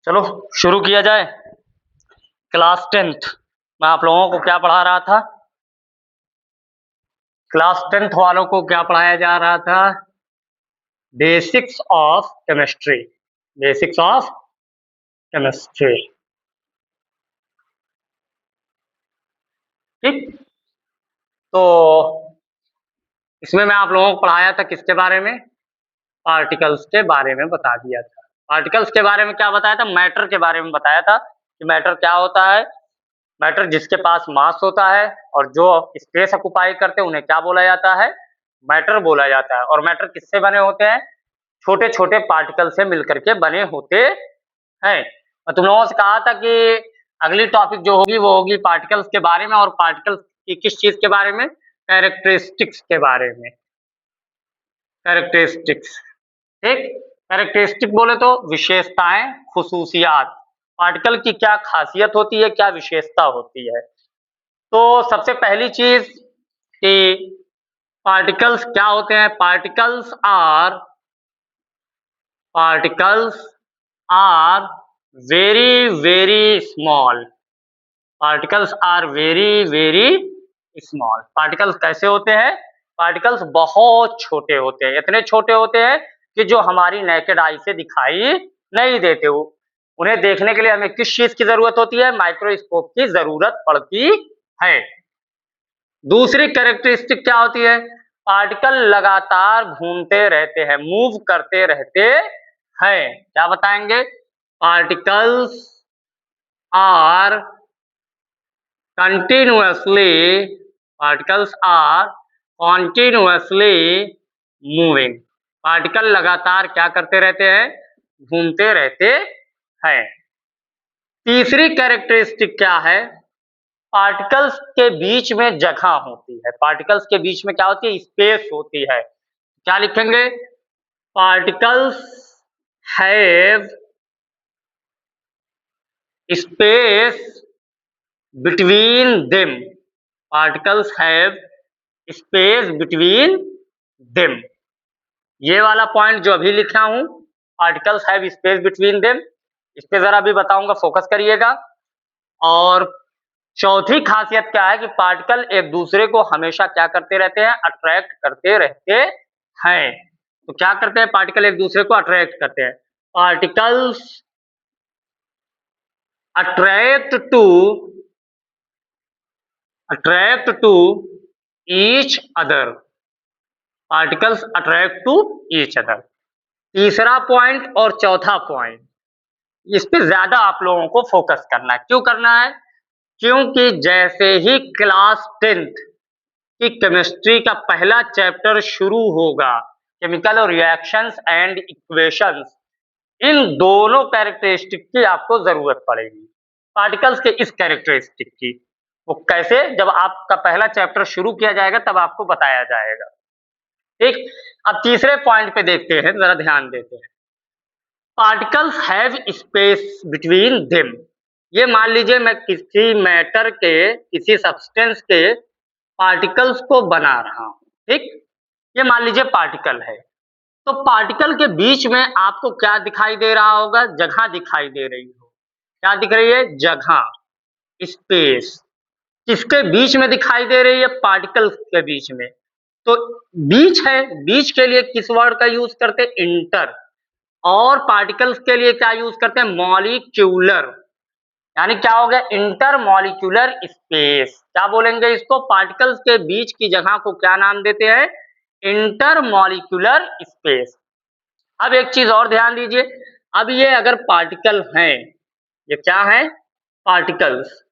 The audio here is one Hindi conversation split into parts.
चलो शुरू किया जाए। क्लास 10th मैं आप लोगों को क्या पढ़ा रहा था? क्लास 10th वालों को क्या पढ़ाया जा रहा था? Basics of chemistry. Basics of chemistry, ठीक। तो इसमें मैं आप लोगों को पढ़ाया था किसके बारे में? पार्टिकल्स के बारे में बता दिया था। पार्टिकल्स के बारे में क्या बताया था? मैटर के बारे में बताया था कि मैटर क्या होता है। मैटर जिसके पास मास होता है और जो स्पेस ऑक्युपाई करते हैं उन्हें क्या बोला जाता है? मैटर बोला जाता है। और मैटर किससे बने होते हैं? छोटे छोटे पार्टिकल से मिलकर के बने होते हैं। मैं तुम लोगों से कहा था कि अगली टॉपिक जो होगी वो होगी पार्टिकल्स के बारे में। और पार्टिकल्स की किस चीज के बारे में? कैरेक्टरिस्टिक्स के बारे में। कैरेक्टरिस्टिक्स, ठीक। कैरेक्टरिस्टिक बोले तो विशेषताएं, खुसूसियात। पार्टिकल की क्या खासियत होती है, क्या विशेषता होती है। तो सबसे पहली चीज कि पार्टिकल्स क्या होते हैं? Particles are very very small. Particles are very very small. Particles कैसे होते हैं? पार्टिकल्स बहुत छोटे होते हैं। इतने छोटे होते हैं कि जो हमारी नेकेड आई से दिखाई नहीं देते। उन्हें देखने के लिए हमें किस चीज की जरूरत होती है? माइक्रोस्कोप की जरूरत पड़ती है। दूसरी कैरेक्टरिस्टिक क्या होती है? पार्टिकल लगातार घूमते रहते हैं, मूव करते रहते हैं। क्या बताएंगे? Particles are continuously moving. Particle लगातार क्या करते रहते हैं? घूमते रहते हैं। तीसरी कैरेक्टरिस्टिक क्या है? पार्टिकल्स के बीच में जगह होती है। पार्टिकल्स के बीच में क्या होती है? स्पेस होती है। क्या लिखेंगे? Particles have space between them. Particles have space between them. ये वाला पॉइंट जो अभी लिखा हूं, particles have space between them, इस पे जरा भी बताऊंगा, फोकस करिएगा। और चौथी खासियत क्या है कि पार्टिकल एक दूसरे को हमेशा क्या करते रहते हैं? अट्रैक्ट करते रहते हैं। तो क्या करते हैं? पार्टिकल एक दूसरे को अट्रैक्ट करते हैं। Particles attract to each other. Particles attract to each other. तीसरा पॉइंट और चौथा पॉइंट, इस पे ज्यादा आप लोगों को फोकस करना है। क्यों करना है? क्योंकि जैसे ही क्लास 10th की केमिस्ट्री का पहला चैप्टर शुरू होगा, केमिकल रिएक्शंस एंड इक्वेशंस, इन दोनों कैरेक्टरिस्टिक की आपको जरूरत पड़ेगी। पार्टिकल्स के इस कैरेक्टरिस्टिक की, वो कैसे? जब आपका पहला चैप्टर शुरू किया जाएगा तब आपको बताया जाएगा, ठीक। अब तीसरे पॉइंट पे देखते हैं, जरा ध्यान देते हैं। Particles have space between them. ये मान लीजिए मैं किसी मैटर के, किसी सब्सटेंस के पार्टिकल्स को बना रहा हूं, ठीक। ये मान लीजिए पार्टिकल है। तो पार्टिकल के बीच में आपको क्या दिखाई दे रहा होगा? जगह दिखाई दे रही हो। क्या दिख रही है? जगह, स्पेस। किसके बीच में दिखाई दे रही है? पार्टिकल्स के बीच में। तो बीच है, बीच के लिए किस वर्ड का यूज करते हैं? इंटर। और पार्टिकल्स के लिए क्या यूज करते हैं? मॉलिक्यूलर। यानी क्या हो गया? Inter molecular space. क्या बोलेंगे इसको? पार्टिकल्स के बीच की जगह को क्या नाम देते हैं? Inter molecular space. अब एक चीज और ध्यान दीजिए। अब ये अगर पार्टिकल हैं, ये क्या है? पार्टिकल्स।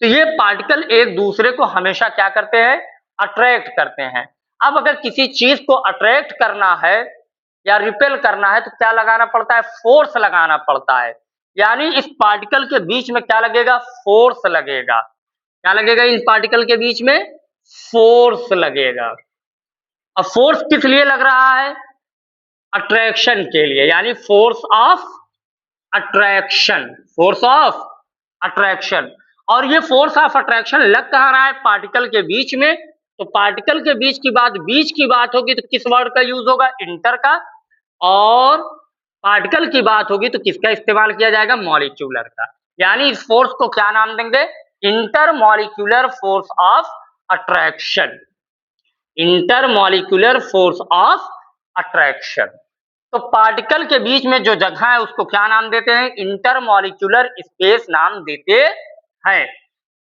तो ये पार्टिकल एक दूसरे को हमेशा क्या करते हैं? अट्रैक्ट करते हैं। अब अगर किसी चीज को अट्रैक्ट करना है या रिपेल करना है तो क्या लगाना पड़ता है? फोर्स लगाना पड़ता है। यानी इस पार्टिकल के बीच में क्या लगेगा? फोर्स लगेगा। क्या लगेगा? इन पार्टिकल के बीच में फोर्स लगेगा। अब फोर्स किस लिए लग रहा है? अट्रैक्शन के लिए, यानी force of attraction. Force of attraction. और ये फोर्स ऑफ अट्रैक्शन लग कहां रहा है? पार्टिकल के बीच में। तो पार्टिकल के बीच की बात होगी तो किस वर्ड का यूज होगा? इंटर का। और पार्टिकल की बात होगी तो किसका इस्तेमाल किया जाएगा? मॉलिक्यूलर का। यानी इस फोर्स को क्या नाम देंगे? Intermolecular force of attraction. Intermolecular force of attraction. तो पार्टिकल के बीच में जो जगह है उसको क्या नाम देते हैं? इंटरमॉलिक्यूलर स्पेस नाम देते हैं।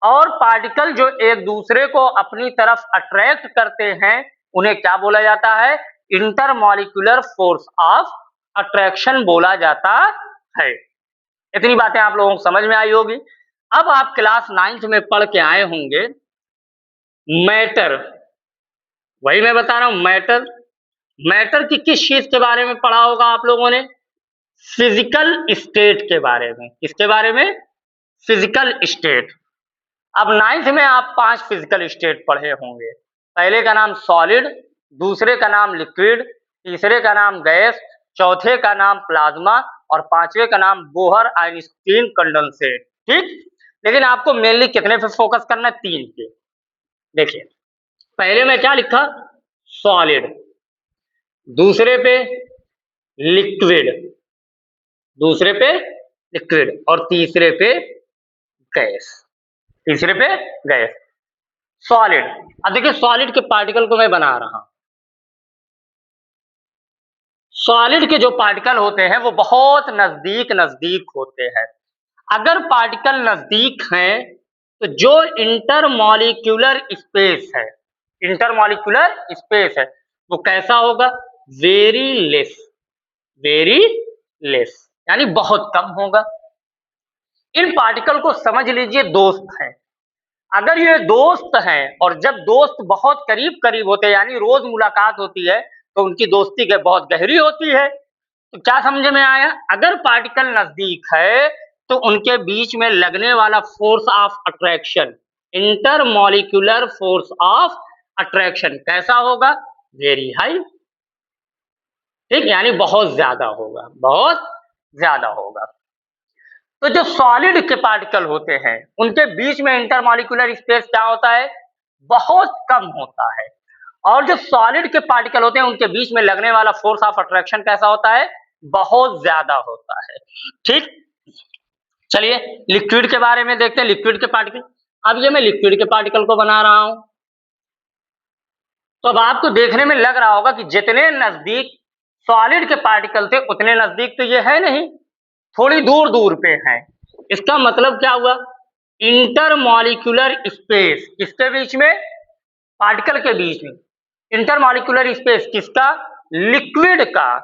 और पार्टिकल जो एक दूसरे को अपनी तरफ अट्रैक्ट करते हैं उन्हें क्या बोला जाता है? इंटरमॉलिक्यूलर फोर्स ऑफ अट्रैक्शन बोला जाता है। इतनी बातें आप लोगों को समझ में आई होगी। अब आप क्लास 9th में पढ़ के आए होंगे मैटर। वही मैं बता रहा हूं, मैटर। मैटर की किस चीज के बारे में पढ़ा होगा आप लोगों ने? फिजिकल स्टेट के बारे में। किसके बारे में? Physical state. अब 9th में आप 5 फिजिकल स्टेट पढ़े होंगे। पहले का नाम सॉलिड, दूसरे का नाम लिक्विड, तीसरे का नाम गैस, चौथे का नाम प्लाज्मा और पांचवे का नाम बोहर आइंस्टीन कंडेंसेट। ठीक, लेकिन आपको मेनली कितने पे फोकस करना है? 3 पे। देखिए, पहले में क्या लिखा? सॉलिड, दूसरे पे लिक्विड, दूसरे पे लिक्विड और तीसरे पे गैस। तीसरे पे गैस। सॉलिड। अब देखिए सॉलिड के पार्टिकल को मैं बना रहा हूं। सॉलिड के जो पार्टिकल होते हैं वो बहुत नजदीक नजदीक होते हैं। अगर पार्टिकल नजदीक हैं तो जो इंटरमॉलिक्यूलर स्पेस है, इंटरमॉलिक्यूलर स्पेस है, वो कैसा होगा? Very less. वेरी लेस यानी बहुत कम होगा। इन पार्टिकल को समझ लीजिए दोस्त हैं। अगर ये दोस्त हैं और जब दोस्त बहुत करीब करीब होते हैं यानी रोज मुलाकात होती है तो उनकी दोस्ती के बहुत गहरी होती है। तो क्या समझ में आया? अगर पार्टिकल नजदीक है तो उनके बीच में लगने वाला force of attraction, intermolecular force of attraction कैसा होगा? Very high. ठीक, यानी बहुत ज्यादा होगा, बहुत ज्यादा होगा। तो जो सॉलिड के पार्टिकल होते हैं उनके बीच में इंटरमॉलिक्यूलर स्पेस क्या होता है? बहुत कम होता है। और जो सॉलिड के पार्टिकल होते हैं उनके बीच में लगने वाला फोर्स ऑफ अट्रैक्शन कैसा होता है? बहुत ज्यादा होता है। ठीक, चलिए लिक्विड के बारे में देखते हैं। लिक्विड के पार्टिकल, अब ये मैं लिक्विड के पार्टिकल को बना रहा हूं तो अब आपको देखने में लग रहा होगा कि जितने नजदीक सॉलिड के पार्टिकल थे उतने नजदीक तो ये है नहीं, थोड़ी दूर दूर पे हैं। इसका मतलब क्या हुआ? इंटरमॉलिक्यूलर स्पेस किसके बीच में? पार्टिकल के बीच में। इंटरमॉलिक्यूलर स्पेस किसका? लिक्विड का।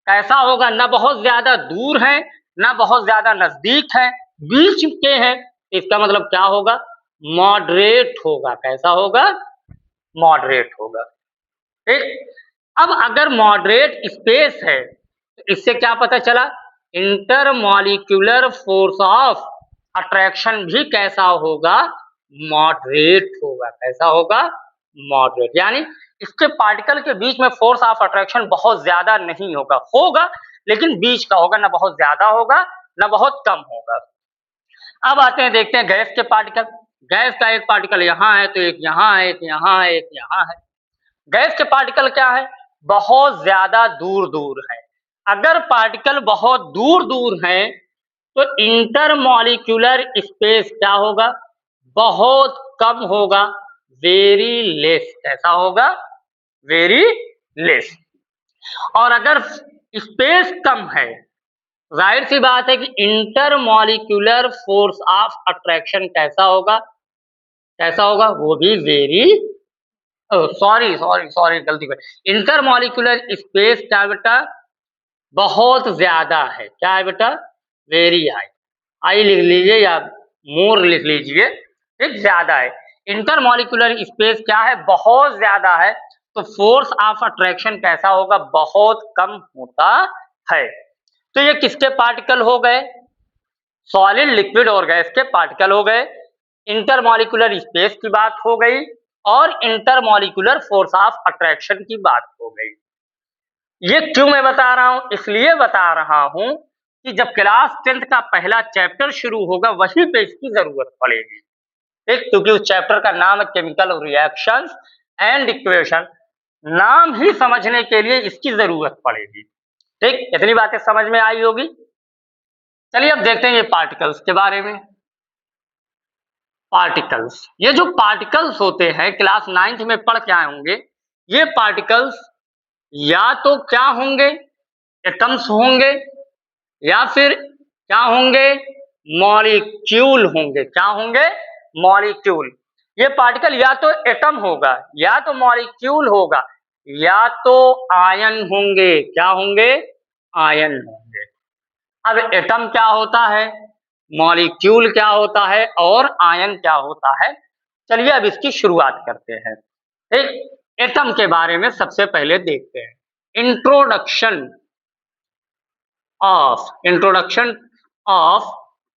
कैसा होगा? ना बहुत ज्यादा दूर है ना बहुत ज्यादा नजदीक है, बीच के हैं। इसका मतलब क्या होगा? मॉडरेट होगा। कैसा होगा? मॉडरेट होगा। ठीक, अब अगर मॉडरेट स्पेस है तो इससे क्या पता चला? इंटरमॉलिक्यूलर फोर्स ऑफ अट्रैक्शन भी कैसा होगा? मॉडरेट होगा। कैसा होगा? मॉडरेट। यानी इसके पार्टिकल के बीच में फोर्स ऑफ अट्रैक्शन बहुत ज्यादा नहीं होगा, होगा लेकिन बीच का होगा, ना बहुत ज्यादा होगा ना बहुत कम होगा। अब आते हैं, देखते हैं गैस के पार्टिकल। गैस का एक पार्टिकल यहाँ है तो एक यहाँ है, एक यहाँ है, एक यहाँ है। गैस के पार्टिकल क्या है? बहुत ज्यादा दूर दूर है। अगर पार्टिकल बहुत दूर दूर है तो इंटरमॉलिक्यूलर स्पेस क्या होगा? बहुत कम होगा। Very less. कैसा होगा? Very less. और अगर स्पेस कम है, जाहिर सी बात है कि इंटरमॉलिक्यूलर फोर्स ऑफ अट्रैक्शन कैसा होगा? कैसा होगा? वो भी वेरी, सॉरी सॉरी सॉरी गलती कर, इंटरमॉलिक्यूलर स्पेस क्या बेटा? बहुत ज्यादा है। क्या है बेटा? Very high. आई लिख लीजिए या मोर लिख लीजिए। ठीक, ज्यादा है। इंटरमॉलिक्यूलर स्पेस क्या है? बहुत ज्यादा है। तो फोर्स ऑफ अट्रैक्शन कैसा होगा? बहुत कम होता है। तो ये किसके पार्टिकल हो गए? सॉलिड, लिक्विड और गैस के पार्टिकल हो गए। इंटरमॉलिक्यूलर स्पेस की बात हो गई और इंटरमॉलिक्यूलर फोर्स ऑफ अट्रैक्शन की बात हो गई। ये क्यों मैं बता रहा हूं? इसलिए बता रहा हूं कि जब क्लास 10th का पहला चैप्टर शुरू होगा वहीं पे इसकी जरूरत पड़ेगी। ठीक, क्योंकि उस चैप्टर का नाम है केमिकल रिएक्शंस एंड इक्वेशन। नाम ही समझने के लिए इसकी जरूरत पड़ेगी। ठीक, इतनी बातें समझ में आई होगी। चलिए अब देखते हैं ये पार्टिकल्स के बारे में। पार्टिकल्स, ये जो पार्टिकल्स होते हैं क्लास 9th में पढ़ के आए होंगे, ये पार्टिकल्स या तो क्या होंगे, एटम्स होंगे, या फिर क्या होंगे, मॉलिक्यूल होंगे। क्या होंगे, मॉलिक्यूल। ये पार्टिकल या तो एटम होगा, या तो मॉलिक्यूल होगा, या तो आयन होंगे। क्या होंगे, आयन होंगे। अब एटम क्या होता है, मॉलिक्यूल क्या होता है, और आयन क्या होता है, चलिए अब इसकी शुरुआत करते हैं। ठीक, एटम के बारे में सबसे पहले देखते हैं। Introduction of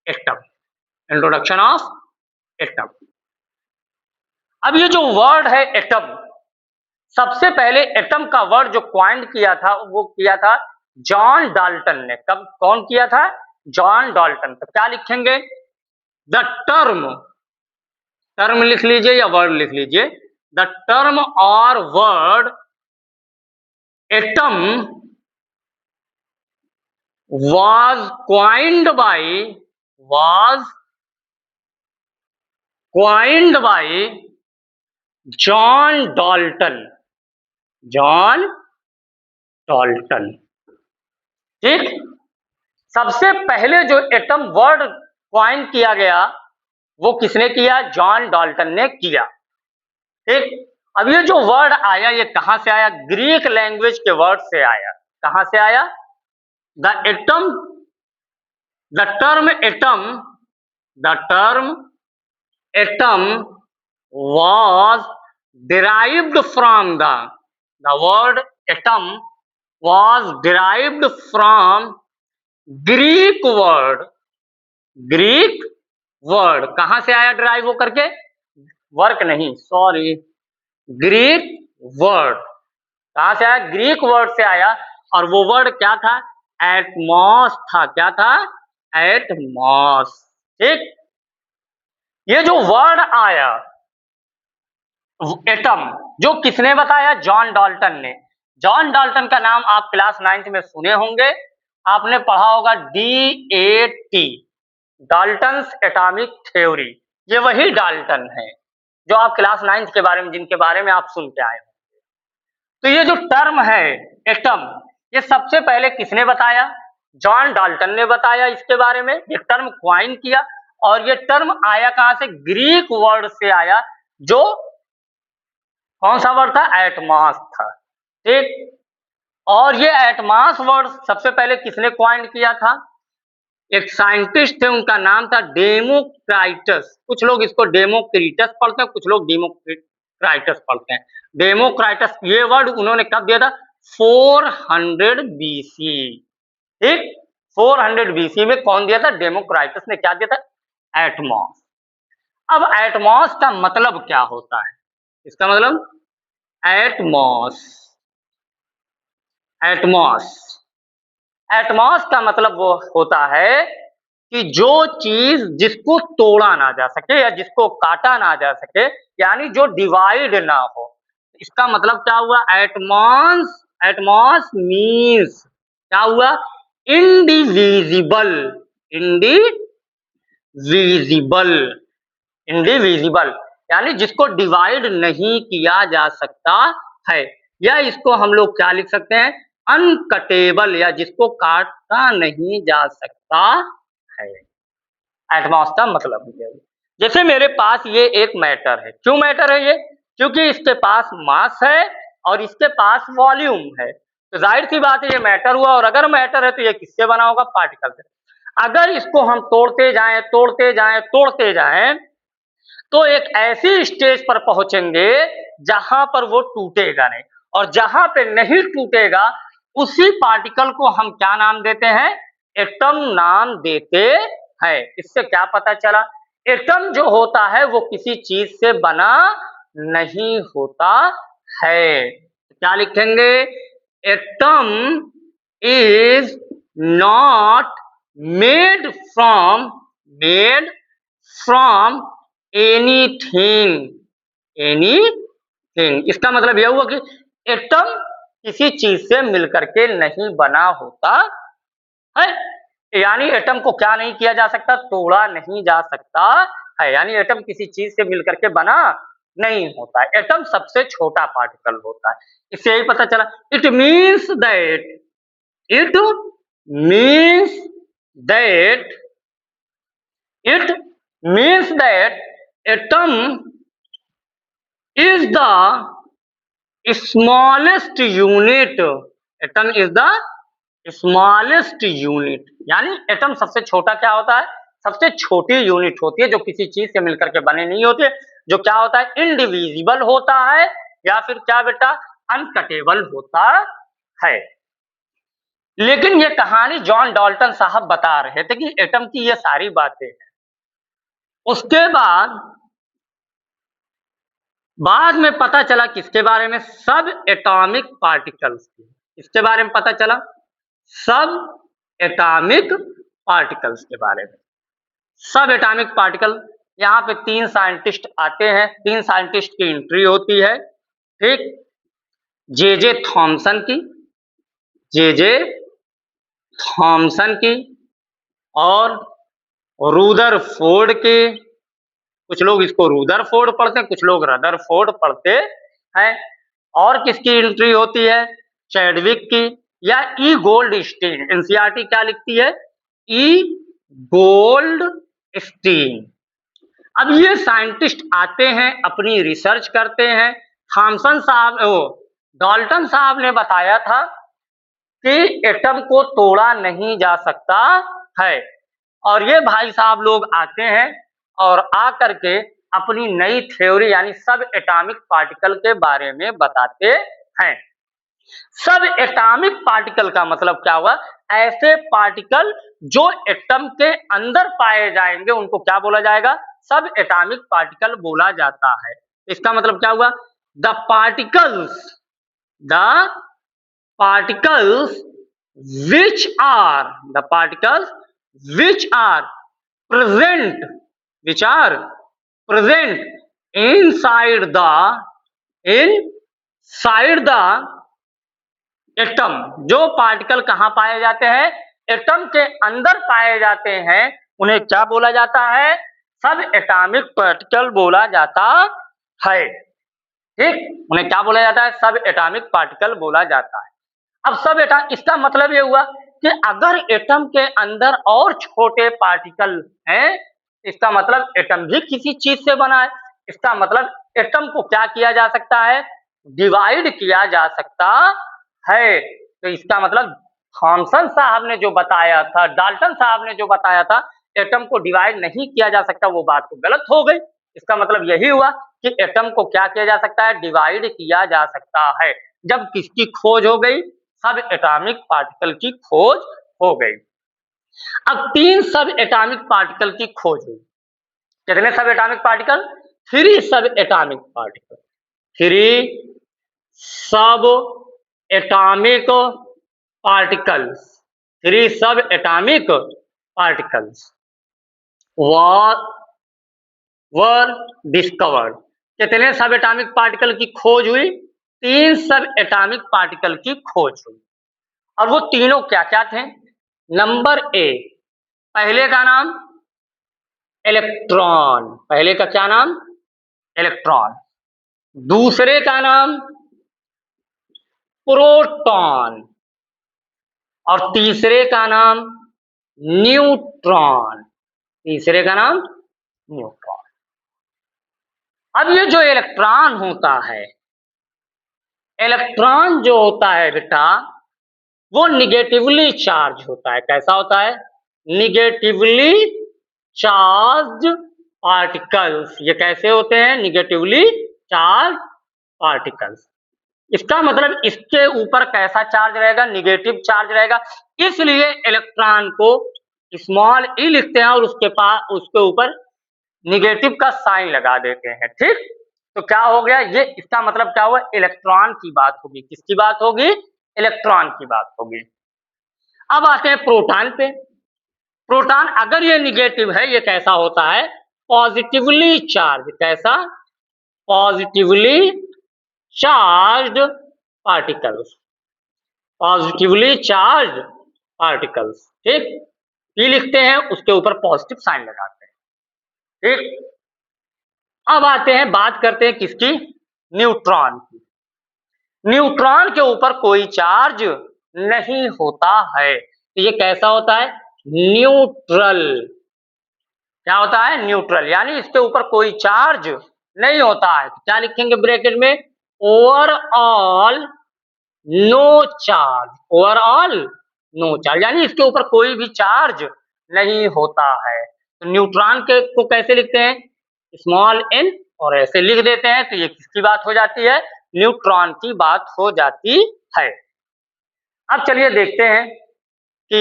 atom. Introduction of atom. अब ये जो वर्ड है एटम, सबसे पहले एटम का वर्ड जो क्वाइंट किया था वो किया था जॉन डाल्टन ने। कब, कौन किया था, जॉन डाल्टन। तो क्या लिखेंगे, द टर्म, टर्म लिख लीजिए या वर्ड लिख लीजिए, द टर्म और word atom was coined by John Dalton. John Dalton, ठीक। सबसे पहले जो एटम वर्ड क्वाइन किया गया वो किसने किया, जॉन डाल्टन ने किया। ठीक, अब ये जो वर्ड आया ये कहां से आया, ग्रीक लैंग्वेज के वर्ड से आया। कहां से आया, the atom, the term atom, the term atom was derived from the word atom was derived from Greek word। Greek word कहां से आया डिराइव होकर के, वर्क नहीं, सॉरी, ग्रीक वर्ड कहां से आया, ग्रीक वर्ड से आया। और वो वर्ड क्या था, एटमॉस था। क्या था, एटमॉस। ठीक, ये जो वर्ड आया एटम, जो किसने बताया, जॉन डाल्टन ने। जॉन डाल्टन का नाम आप क्लास 9th में सुने होंगे, आपने पढ़ा होगा DAT, डाल्टन्स एटॉमिक थ्योरी। ये वही डाल्टन है जो आप क्लास 9th के बारे में, जिनके बारे में आप सुन के आए हो। तो ये जो टर्म है एटम, ये सबसे पहले किसने बताया, जॉन डाल्टन ने बताया इसके बारे में, ये टर्म क्वाइन किया। और ये टर्म आया कहां से, ग्रीक वर्ड से आया, जो कौन सा वर्ड था, एटमॉस था। ठीक, और ये एटमॉस वर्ड सबसे पहले किसने क्वाइन किया था, एक साइंटिस्ट थे, उनका नाम था डेमोक्राइटस। कुछ लोग इसको डेमोक्रिटस पढ़ते हैं, कुछ लोग डेमोक्राइटस पढ़ते हैं। डेमोक्राइटस, ये वर्ड उन्होंने कब दिया था, 400 BC। ठीक, 400 BC में कौन दिया था, डेमोक्राइटस ने क्या दिया था, एटमॉस। अब एटमॉस का मतलब क्या होता है, इसका मतलब एटमॉस, एटमॉस, एटमॉस का मतलब वो होता है कि जो चीज जिसको तोड़ा ना जा सके या जिसको काटा ना जा सके, यानी जो डिवाइड ना हो, इसका मतलब क्या हुआ, एटमॉस। एटमॉस मीन्स क्या हुआ, इंडिविजिबल, इंडिविजिबल, इंडिविजिबल, यानी जिसको डिवाइड नहीं किया जा सकता है। या इसको हम लोग क्या लिख सकते हैं, अनकटेबल, या जिसको काटा नहीं जा सकता है। एटमॉस का मतलब है, जैसे मेरे पास ये एक मैटर है। क्यों मैटर है ये, क्योंकि इसके पास मास है और इसके पास वॉल्यूम है। तो जाहिर सी बात है ये मैटर हुआ, और अगर मैटर है तो ये किससे बना होगा, पार्टिकल से। अगर इसको हम तोड़ते जाएं तोड़ते जाएं तोड़ते जाएं तो एक ऐसी स्टेज पर पहुंचेंगे जहां पर वो टूटेगा नहीं, और जहां पे नहीं टूटेगा उसी पार्टिकल को हम क्या नाम देते हैं, एटम नाम देते हैं। इससे क्या पता चला, एटम जो होता है वो किसी चीज से बना नहीं होता है। क्या लिखेंगे, atom is not made from anything, anything. इसका मतलब यह हुआ कि एटम किसी चीज से मिलकर के नहीं बना होता है। यानी एटम को क्या नहीं किया जा सकता, तोड़ा नहीं जा सकता है। यानी एटम किसी चीज से मिलकर के बना नहीं होता है। एटम सबसे छोटा पार्टिकल होता है। इससे यही पता चला, it means that atom is the smallest unit. Atom is the smallest unit, यानी एटम सबसे छोटा क्या होता है, सबसे छोटी यूनिट होती है जो किसी चीज से मिलकर के बने नहीं होते, जो क्या होता है, इनडिविजिबल होता है, या फिर क्या बेटा, अनकटेबल होता है। लेकिन ये कहानी जॉन डाल्टन साहब बता रहे थे कि एटम की ये सारी बातें हैं। उसके बाद में पता चला किसके बारे में, सब एटॉमिक पार्टिकल्स की। इसके बारे में पता चला, सब एटॉमिक पार्टिकल्स के बारे में। सब एटॉमिक पार्टिकल, यहाँ पे 3 साइंटिस्ट आते हैं, 3 साइंटिस्ट की एंट्री होती है, ठीक। जे थॉमसन की और रुदरफोर्ड की। कुछ लोग इसको रुदरफोर्ड पढ़ते हैं, कुछ लोग रदरफोर्ड पढ़ते हैं। और किसकी एंट्री होती है, चैडविक की या ई गोल्डस्टीन। एनसीईआरटी क्या लिखती है, ई गोल्डस्टीन। अब ये साइंटिस्ट आते हैं, अपनी रिसर्च करते हैं। डाल्टन साहब ने बताया था कि एटम को तोड़ा नहीं जा सकता है, और ये भाई साहब लोग आते हैं और आकर के अपनी नई थ्योरी यानी सब एटॉमिक पार्टिकल के बारे में बताते हैं। सब एटॉमिक पार्टिकल का मतलब क्या हुआ, ऐसे पार्टिकल जो एटम के अंदर पाए जाएंगे उनको क्या बोला जाएगा, सब एटॉमिक पार्टिकल बोला जाता है। इसका मतलब क्या हुआ, the particles which are present inside the atom. जो पार्टिकल कहां पाए जाते हैं, एटम के अंदर पाए जाते हैं, उन्हें क्या बोला जाता है, सब एटॉमिक पार्टिकल बोला जाता है, ठीक। उन्हें क्या बोला जाता है, सब एटॉमिक पार्टिकल बोला जाता है। अब सब एटम, इसका मतलब ये हुआ कि अगर एटम के अंदर और छोटे पार्टिकल हैं, इसका मतलब एटम भी किसी चीज से बना है। इसका मतलब एटम को क्या किया जा सकता है, डिवाइड किया जा सकता है। तो इसका मतलब थॉमसन साहब ने जो बताया था, डाल्टन साहब ने जो बताया था, एटम को डिवाइड नहीं किया जा सकता, वो बात तो गलत हो गई। इसका मतलब यही हुआ कि एटम को क्या किया जा सकता है, डिवाइड किया जा सकता है। जब किसकी खोज हो गई, सब एटॉमिक पार्टिकल की खोज हो गई। अब 3 सब एटॉमिक पार्टिकल की खोज हुई। कितने सब एटॉमिक पार्टिकल, 3 सब एटॉमिक पार्टिकल, 3 सब एटॉमिक पार्टिकल्स, 3 सब एटॉमिक पार्टिकल्स वर डिस्कवर्ड। कितने सब एटॉमिक पार्टिकल की खोज हुई, 3 सब एटॉमिक पार्टिकल की खोज हुई। और वो तीनों क्या क्या थे, नंबर ए, पहले का नाम इलेक्ट्रॉन, पहले का क्या नाम, इलेक्ट्रॉन। दूसरे का नाम प्रोटॉन, और तीसरे का नाम न्यूट्रॉन, तीसरे का नाम न्यूट्रॉन। अब ये जो इलेक्ट्रॉन होता है, इलेक्ट्रॉन जो होता है बेटा, वो निगेटिवली चार्ज होता है। कैसा होता है, निगेटिवली चार्ज पार्टिकल्स। ये कैसे होते हैं, निगेटिवली चार्ज पार्टिकल्स। इसका मतलब इसके ऊपर कैसा चार्ज रहेगा, निगेटिव चार्ज रहेगा। इसलिए इलेक्ट्रॉन को स्मॉल ई लिखते हैं और उसके ऊपर निगेटिव का साइन लगा देते हैं, ठीक। तो क्या हो गया, ये इसका मतलब क्या हुआ, इलेक्ट्रॉन की बात होगी। किसकी बात होगी, इलेक्ट्रॉन की बात होगी। अब आते हैं प्रोटॉन पे। प्रोटॉन अगर ये निगेटिव है, ये कैसा होता है, पॉजिटिवली चार्ज। कैसा, positively charged particles. Positively charge particles, ठीक। पी लिखते हैं, उसके ऊपर पॉजिटिव साइन लगाते हैं, ठीक। अब आते हैं, बात करते हैं किसकी, न्यूट्रॉन की। न्यूट्रॉन के ऊपर कोई चार्ज नहीं होता है, तो ये कैसा होता है, न्यूट्रल। क्या होता है, न्यूट्रल, यानी इसके ऊपर कोई चार्ज नहीं होता है। तो क्या लिखेंगे ब्रैकेट में, overall no charge, overall no charge, यानी इसके ऊपर कोई भी चार्ज नहीं होता है। तो न्यूट्रॉन के को कैसे लिखते हैं, स्मॉल एन, और ऐसे लिख देते हैं, तो ये किसकी बात हो जाती है, न्यूट्रॉन की बात हो जाती है। अब चलिए देखते हैं कि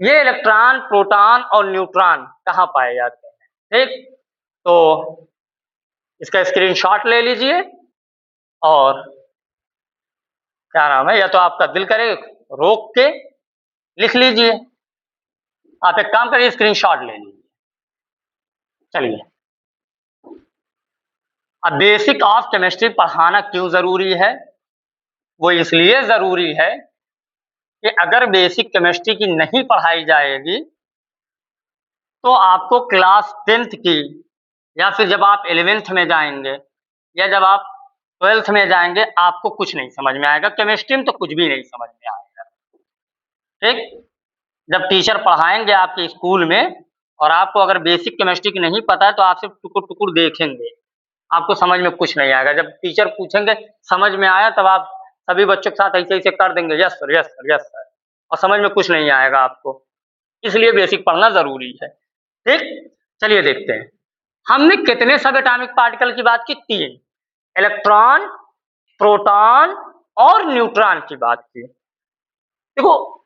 ये इलेक्ट्रॉन, प्रोटॉन और न्यूट्रॉन कहाँ पाए जाते हैं, ठीक। तो इसका स्क्रीनशॉट ले लीजिए, और क्या नाम है, या तो आपका दिल करे रोक के लिख लीजिए, आप एक काम करिए, स्क्रीनशॉट ले लीजिए। चलिए, अब बेसिक ऑफ केमिस्ट्री पढ़ाना क्यों जरूरी है, वो इसलिए जरूरी है कि अगर बेसिक केमिस्ट्री की नहीं पढ़ाई जाएगी तो आपको क्लास 10th की, या फिर जब आप 11th में जाएंगे, या जब आप 12th में जाएंगे, आपको कुछ नहीं समझ में आएगा। केमिस्ट्री में तो कुछ भी नहीं समझ में आएगा, ठीक। जब टीचर पढ़ाएंगे आपके स्कूल में, और आपको अगर बेसिक केमिस्ट्री की नहीं पता है, तो आप सिर्फ टुकुर टुकुर देखेंगे, आपको समझ में कुछ नहीं आएगा। जब टीचर पूछेंगे समझ में आया, तब आप सभी बच्चों के साथ ऐसे ऐसे कर देंगे, yes sir, yes sir, yes sir, और समझ में कुछ नहीं आएगा आपको। इसलिए बेसिक पढ़ना जरूरी है, ठीक। चलिए देखते हैं, हमने कितने सब एटॉमिक पार्टिकल की बात की, 3, इलेक्ट्रॉन, प्रोटॉन और न्यूट्रॉन की बात की। देखो,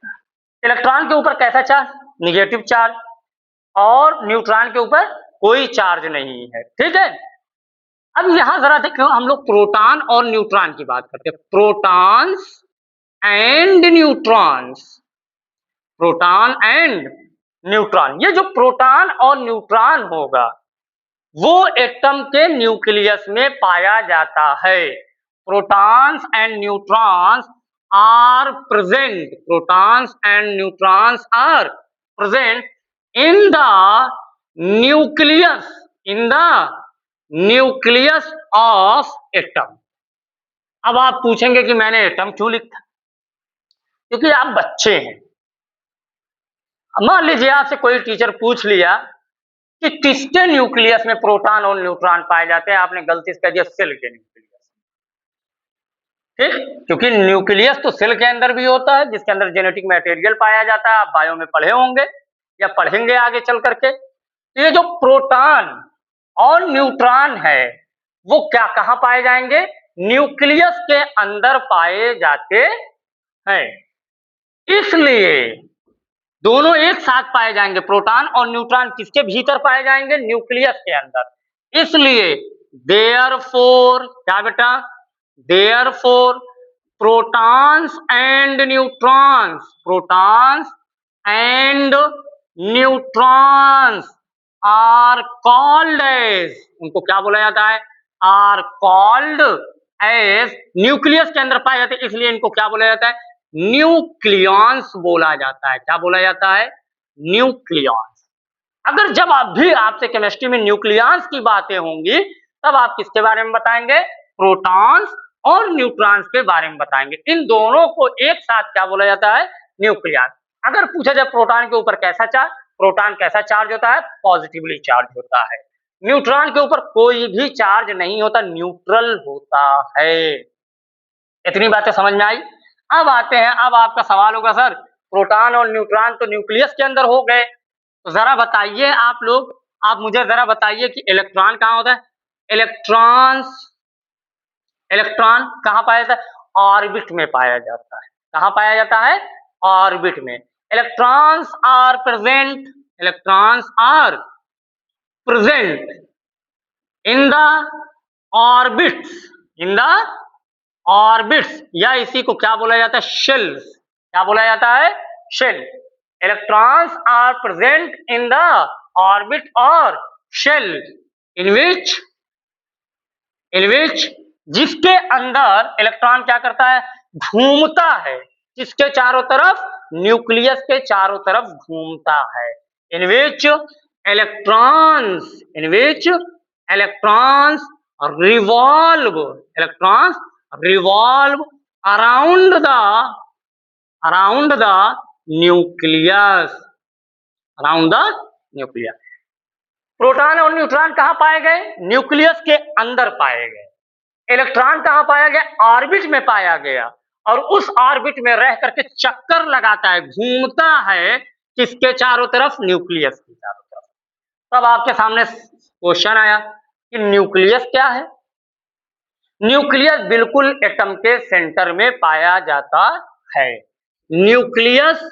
इलेक्ट्रॉन के ऊपर कैसा चार्ज, निगेटिव चार्ज, और न्यूट्रॉन के ऊपर कोई चार्ज नहीं है, ठीक है। अब यहां जरा देखो, हम लोग प्रोटॉन और न्यूट्रॉन की बात करते हैं, protons and neutrons, proton and neutron. ये जो प्रोटॉन और न्यूट्रॉन होगा, वो एटम के न्यूक्लियस में पाया जाता है। Protons and neutrons are present, protons and neutrons are present in the nucleus, in the nucleus of atom. अब आप पूछेंगे कि मैंने एटम क्यों लिखा, क्योंकि आप बच्चे हैं। मान लीजिए आपसे कोई टीचर पूछ लिया कि किसके न्यूक्लियस में प्रोटॉन और न्यूट्रॉन पाए जाते हैं, आपने गलती से कह दिया सेल के न्यूक्लियस, ठीक। क्योंकि न्यूक्लियस तो सेल के अंदर भी होता है, जिसके अंदर जेनेटिक मटेरियल पाया जाता है, आप बायो में पढ़े होंगे या पढ़ेंगे आगे चल करके। ये जो प्रोटॉन और न्यूट्रॉन है, वो क्या कहां पाए जाएंगे, न्यूक्लियस के अंदर पाए जाते हैं। इसलिए दोनों एक साथ पाए जाएंगे, प्रोटॉन और न्यूट्रॉन किसके भीतर पाए जाएंगे, न्यूक्लियस के अंदर। इसलिए देयरफॉर, क्या बेटा, therefore protons and neutrons, protons and neutrons are called as, उनको क्या बोला जाता है, आर कॉल्ड एज, न्यूक्लियस के अंदर पाए जाते हैं, इसलिए इनको क्या बोला जाता है, न्यूक्लियॉन्स बोला जाता है। क्या बोला जाता है, न्यूक्लियॉन्स। अगर जब आप भी आपसे केमिस्ट्री में न्यूक्लियॉन्स की बातें होंगी, तब आप किसके बारे में बताएंगे, प्रोटॉन्स और न्यूट्रॉन्स के बारे में बताएंगे। इन दोनों को एक साथ क्या बोला जाता है, न्यूक्लियॉन्स। अगर पूछा जाए प्रोटॉन के ऊपर कैसा चार्ज, प्रोटॉन कैसा चार्ज होता है, पॉजिटिवली चार्ज होता है। न्यूट्रॉन के ऊपर कोई भी चार्ज नहीं होता, न्यूट्रल होता है। इतनी बातें समझ में आई। अब आते हैं, अब आपका सवाल होगा सर प्रोटॉन और न्यूट्रॉन तो न्यूक्लियस के अंदर हो गए, तो जरा बताइए आप लोग, आप मुझे जरा बताइए कि इलेक्ट्रॉन कहाँ होता है। इलेक्ट्रॉन्स, इलेक्ट्रॉन कहाँ पाया जाता है, ऑर्बिट में पाया जाता है। कहाँ पाया जाता है, ऑर्बिट में। Electrons are present, electrons are present in the orbits, in the orbits, या इसी को क्या बोला जाता है, शेल्स। क्या बोला जाता है, shell. Electrons are present in the orbit और शेल, इन विच जिसके अंदर इलेक्ट्रॉन क्या करता है, घूमता है, किसके चारों तरफ, न्यूक्लियस के चारों तरफ घूमता है। In which electrons revolve around the nucleus proton और न्यूट्रॉन कहां पाए गए, न्यूक्लियस के अंदर पाए गए। इलेक्ट्रॉन कहां पाया गया, ऑर्बिट में पाया गया, और उस ऑर्बिट में रह करके चक्कर लगाता है, घूमता है, किसके चारों तरफ, न्यूक्लियस के चारों तरफ। तब आपके सामने क्वेश्चन आया कि न्यूक्लियस क्या है। न्यूक्लियस बिल्कुल एटम के सेंटर में पाया जाता है। Nucleus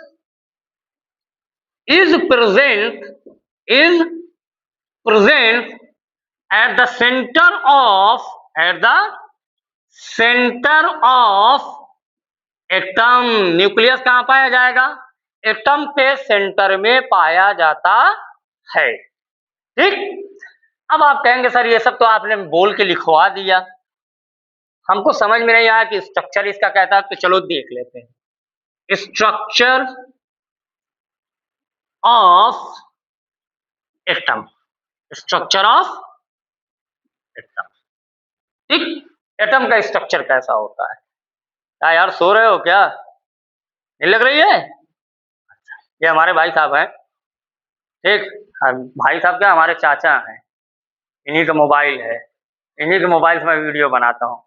is present at the center of atom. Nucleus कहां पाया जाएगा, एटम के सेंटर में पाया जाता है। ठीक, अब आप कहेंगे सर ये सब तो आपने बोल के लिखवा दिया, हमको समझ में नहीं आया कि स्ट्रक्चर इसका कहता है, तो चलो देख लेते हैं। स्ट्रक्चर ऑफ एटम, ठीक, एटम का स्ट्रक्चर कैसा होता है। क्या यार सो रहे हो क्या, नहीं लग रही है। ये हमारे भाई साहब हैं, ठीक, भाई साहब क्या हमारे चाचा हैं, इन्हीं का मोबाइल है, इन्हीं के मोबाइल से मैं वीडियो बनाता हूँ।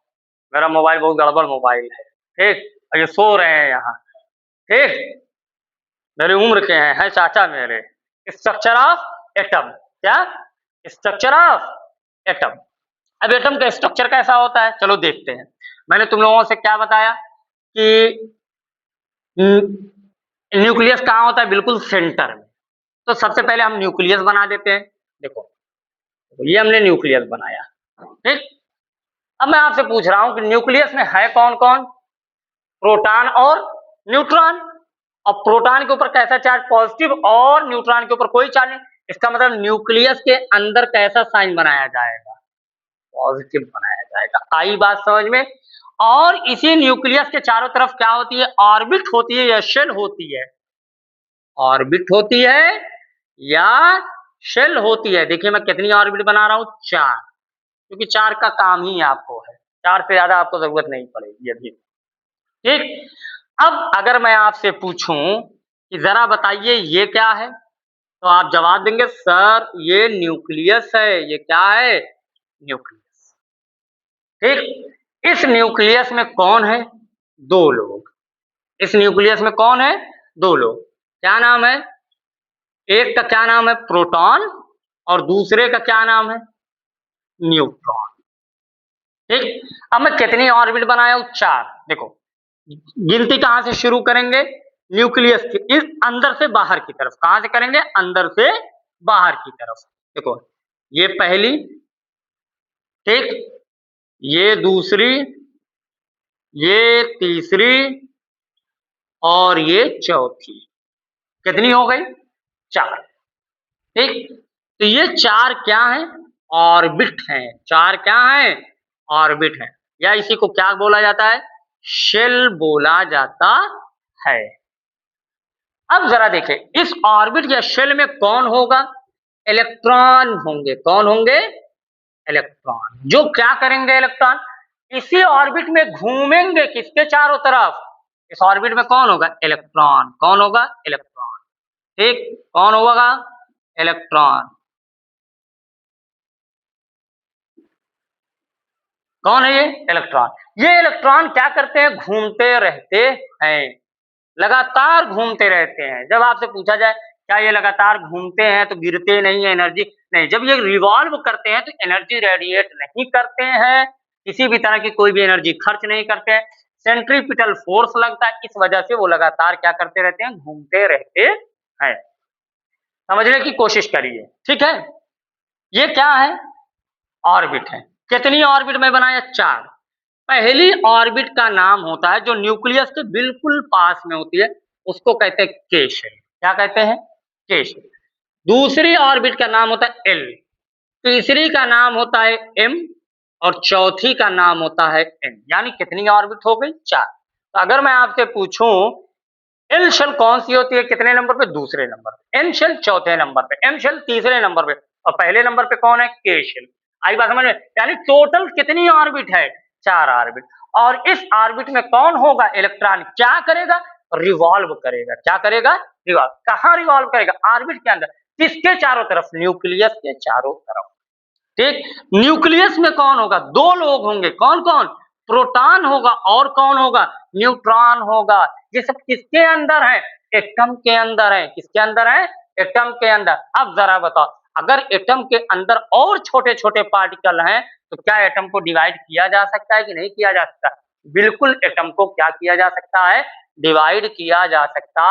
मेरा मोबाइल बहुत गड़बड़ मोबाइल है, ठीक, और ये सो रहे हैं यहाँ, ठीक, मेरी उम्र के हैं चाचा मेरे। स्ट्रक्चर ऑफ एटम, क्या, स्ट्रक्चर ऑफ एटम। अब एटम का स्ट्रक्चर कैसा होता है, चलो देखते हैं। मैंने तुम लोगों से क्या बताया कि न्यूक्लियस कहाँ होता है, बिल्कुल सेंटर में। तो सबसे पहले हम न्यूक्लियस बना देते हैं। देखो ये हमने न्यूक्लियस बनाया, ठीक। अब मैं आपसे पूछ रहा हूं कि न्यूक्लियस में है कौन कौन, प्रोटॉन और न्यूट्रॉन। और प्रोटॉन के ऊपर कैसा चार्ज, पॉजिटिव, और न्यूट्रॉन के ऊपर कोई चार्ज नहीं। इसका मतलब न्यूक्लियस के अंदर कैसा साइन बनाया जाएगा, पॉजिटिव बनाया जाएगा। आई बात समझ में। और इसी न्यूक्लियस के चारों तरफ क्या होती है, ऑर्बिट होती है या शेल होती है, ऑर्बिट होती है या शेल होती है। देखिए मैं कितनी ऑर्बिट बना रहा हूं, 4, क्योंकि 4 का काम ही आपको है, 4 से ज्यादा आपको जरूरत नहीं पड़ेगी अभी, ठीक। अब अगर मैं आपसे पूछूं कि जरा बताइए ये क्या है, तो आप जवाब देंगे सर ये न्यूक्लियस है। ये क्या है, न्यूक्लियस, ठीक। इस न्यूक्लियस में कौन है, 2 लोग। इस न्यूक्लियस में कौन है, 2 लोग। क्या नाम है, एक का क्या नाम है, प्रोटॉन, और दूसरे का क्या नाम है, न्यूट्रॉन, ठीक। अब मैं कितनी ऑर्बिट बनाया हूं, 4। देखो गिनती कहां से शुरू करेंगे, न्यूक्लियस के इस अंदर से बाहर की तरफ। कहां से करेंगे, अंदर से बाहर की तरफ। देखो ये पहली, ठीक, ये दूसरी, ये तीसरी, और ये चौथी। कितनी हो गई, 4, ठीक। तो ये 4 क्या है, ऑर्बिट हैं। 4 क्या है, ऑर्बिट है, या इसी को क्या बोला जाता है, शेल बोला जाता है। अब जरा देखें इस ऑर्बिट या शेल में कौन होगा, इलेक्ट्रॉन होंगे। कौन होंगे, इलेक्ट्रॉन। जो क्या करेंगे, इलेक्ट्रॉन इसी ऑर्बिट में घूमेंगे, किसके चारों तरफ, इस ऑर्बिट में कौन होगा, इलेक्ट्रॉन। कौन होगा, इलेक्ट्रॉन, ठीक। कौन होगा, इलेक्ट्रॉन। कौन है ये, इलेक्ट्रॉन। ये इलेक्ट्रॉन क्या करते हैं, घूमते रहते हैं, लगातार घूमते रहते हैं। जब आपसे पूछा जाए क्या ये लगातार घूमते हैं तो गिरते नहीं है एनर्जी, नहीं। जब ये रिवॉल्व करते हैं तो एनर्जी रेडिएट नहीं करते हैं, किसी भी तरह की कोई भी एनर्जी खर्च नहीं करते हैं। सेंट्रीपिटल फोर्स लगता है, इस वजह से वो लगातार क्या करते रहते हैं, घूमते रहते हैं। समझने की कोशिश करिए, ठीक है। ये क्या है, ऑर्बिट है। कितनी ऑर्बिट में बनाया, 4। पहली ऑर्बिट का नाम होता है जो न्यूक्लियस के बिल्कुल पास में होती है, उसको कहते हैं के शेल। क्या कहते हैं, के शेल। दूसरी ऑर्बिट का नाम होता है एल, तीसरी का नाम होता है एम, और चौथी का नाम होता है एन। यानी कितनी ऑर्बिट हो गई, 4। तो अगर मैं आपसे पूछूं एल शेल कौन सी होती है, कितने नंबर पे? दूसरे नंबर पे। एन शेल चौथे नंबर पे, एम शेल तीसरे नंबर पे, और पहले नंबर पे कौन है? के शेल। आई बात समझ में? यानी टोटल कितनी ऑर्बिट है? 4 ऑर्बिट। और इस ऑर्बिट में कौन होगा? इलेक्ट्रॉन क्या करेगा? रिवॉल्व करेगा। क्या करेगा? रिवॉल्व। कहां रिवॉल्व करेगा? ऑर्बिट के अंदर। किसके चारों तरफ? न्यूक्लियस के चारों तरफ। ठीक। न्यूक्लियस में कौन होगा? 2 लोग होंगे। कौन कौन? प्रोटॉन होगा और कौन होगा? न्यूट्रॉन होगा। ये सब किसके अंदर है? एटम के अंदर है। किसके अंदर है? एटम के अंदर। अब जरा बताओ, अगर एटम के अंदर और छोटे छोटे पार्टिकल हैं तो क्या एटम को डिवाइड किया जा सकता है कि नहीं किया जा सकता? बिल्कुल, एटम को क्या किया जा सकता है? डिवाइड किया जा सकता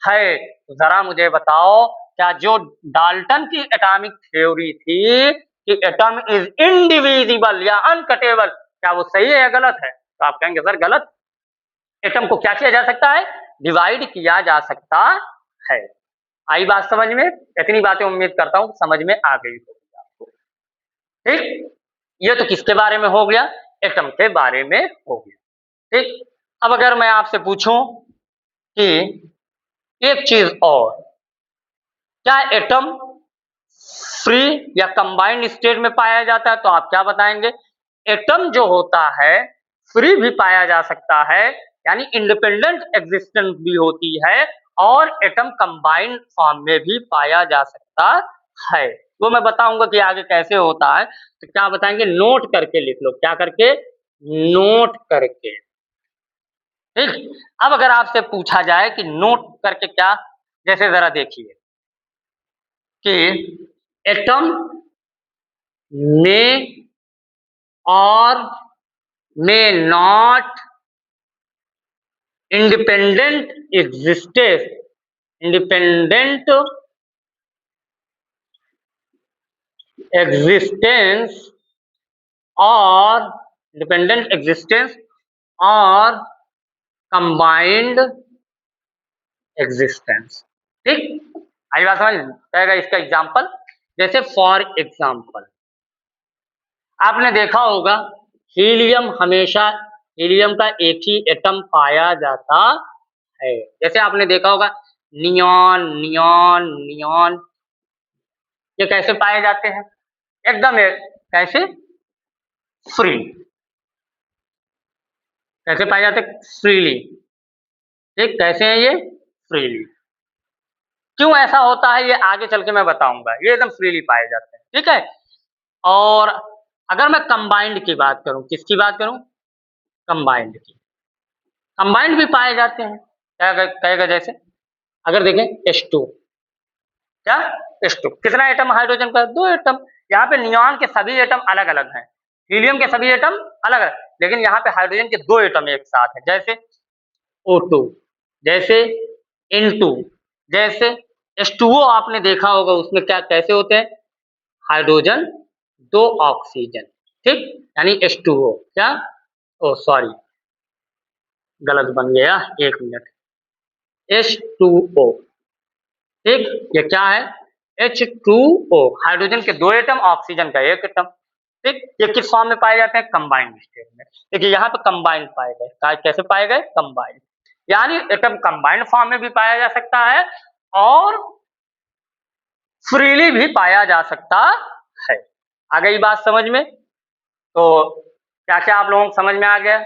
है। तो जरा मुझे बताओ, क्या जो डाल्टन की एटॉमिक थ्योरी थी कि एटम इज इनडिविजिबल या अनकटेबल, क्या वो सही है या गलत है? तो आप कहेंगे सर गलत। एटम को क्या किया जा सकता है? डिवाइड किया जा सकता है। आई बात समझ में? इतनी बातें उम्मीद करता हूं समझ में आ गई होगी आपको। ठीक। ये तो किसके बारे में हो गया? एटम के बारे में हो गया। ठीक। अब अगर मैं आपसे पूछूं कि एक चीज और, क्या एटम फ्री या कंबाइंड स्टेट में पाया जाता है? तो आप क्या बताएंगे? एटम जो होता है फ्री भी पाया जा सकता है, यानी इंडिपेंडेंट एग्जिस्टेंस भी होती है, और एटम कंबाइंड फॉर्म में भी पाया जा सकता है। वो मैं बताऊंगा कि आगे कैसे होता है। तो क्या बताएंगे? नोट करके लिख लो। क्या करके? नोट करके। ठीक। अब अगर आपसे पूछा जाए कि नोट करके क्या, जैसे जरा देखिए कि एटम में और may not independent existence independent existence or independent existence or combined existence। ठीक। आई बात समझ जाएगा? इसका एग्जांपल, जैसे फॉर एग्जांपल आपने देखा होगा हीलियम, हमेशा हीलियम का एक ही एटम पाया जाता है। जैसे आपने देखा होगा नियॉन नियॉन नियॉन, ये कैसे पाए जाते हैं? एकदम कैसे? फ्री। कैसे पाए जाते हैं? फ्रीली। ठीक। कैसे है ये? फ्रीली। क्यों ऐसा होता है ये आगे चल के मैं बताऊंगा। ये एकदम फ्रीली पाए जाते हैं। ठीक है। और अगर मैं कंबाइंड की बात करूं, किसकी बात करूं? कंबाइंड की। कंबाइंड भी पाए जाते हैं। क्या कहेगा? जैसे अगर देखें H2, क्या H2 कितना एटम हाइड्रोजन का? 2 एटम। यहाँ पे नियॉन के सभी एटम अलग अलग हैं, हीलियम के सभी एटम अलग अलग, लेकिन यहाँ पे हाइड्रोजन के 2 एटम एक साथ हैं। जैसे O2, जैसे N2, जैसे H2O आपने देखा होगा, उसमें क्या कैसे होते हैं? Hydrogen 2 oxygen. ठीक। यानी H2O क्या, ओ सॉरी गलत बन गया, 1 मिनट। H2O। ठीक। ये क्या है? H2O, हाइड्रोजन के 2 एटम, ऑक्सीजन का 1 एटम। ठीक। ये किस फॉर्म में पाए जाते हैं? कंबाइंड स्टेट में। देखिए यहाँ पे कंबाइंड पाए गए। कैसे पाए गए? कंबाइंड। यानी एटम कंबाइंड फॉर्म में भी पाया जा सकता है और फ्रीली भी पाया जा सकता है। आ गई बात समझ में? तो क्या क्या आप लोगों को समझ में आ गया?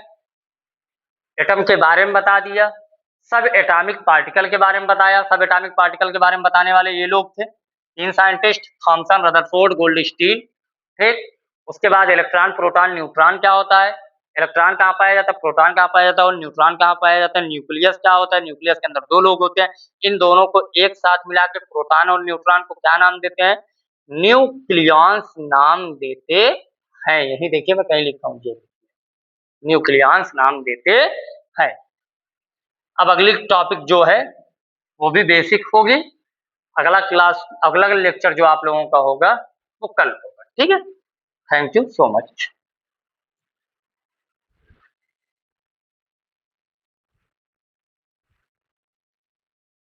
एटम के बारे में बता दिया, सब एटॉमिक पार्टिकल के बारे में बताया। सब एटॉमिक पार्टिकल के बारे में बताने वाले ये लोग थे, 3 साइंटिस्ट, थॉमसन, रदरफोर्ड, गोल्डस्टीन। ठीक। उसके बाद इलेक्ट्रॉन, प्रोटॉन, न्यूट्रॉन क्या होता है, इलेक्ट्रॉन कहाँ पाया जाता है, प्रोटॉन कहाँ पाया जाता है, और न्यूट्रॉन कहाँ पाया जाता है, न्यूक्लियस क्या होता है, न्यूक्लियस के अंदर 2 लोग होते हैं। इन दोनों को एक साथ मिला के प्रोटॉन और न्यूट्रॉन को क्या नाम देते हैं? न्यूक्लियॉन्स नाम देते हैं। यही देखिए मैं कहीं लिखा हूँ, न्यूक्लियॉन्स नाम देते हैं। अब अगली टॉपिक जो है वो भी बेसिक होगी। अगला लेक्चर जो आप लोगों का होगा वो कल होगा। ठीक है। Thank you so much.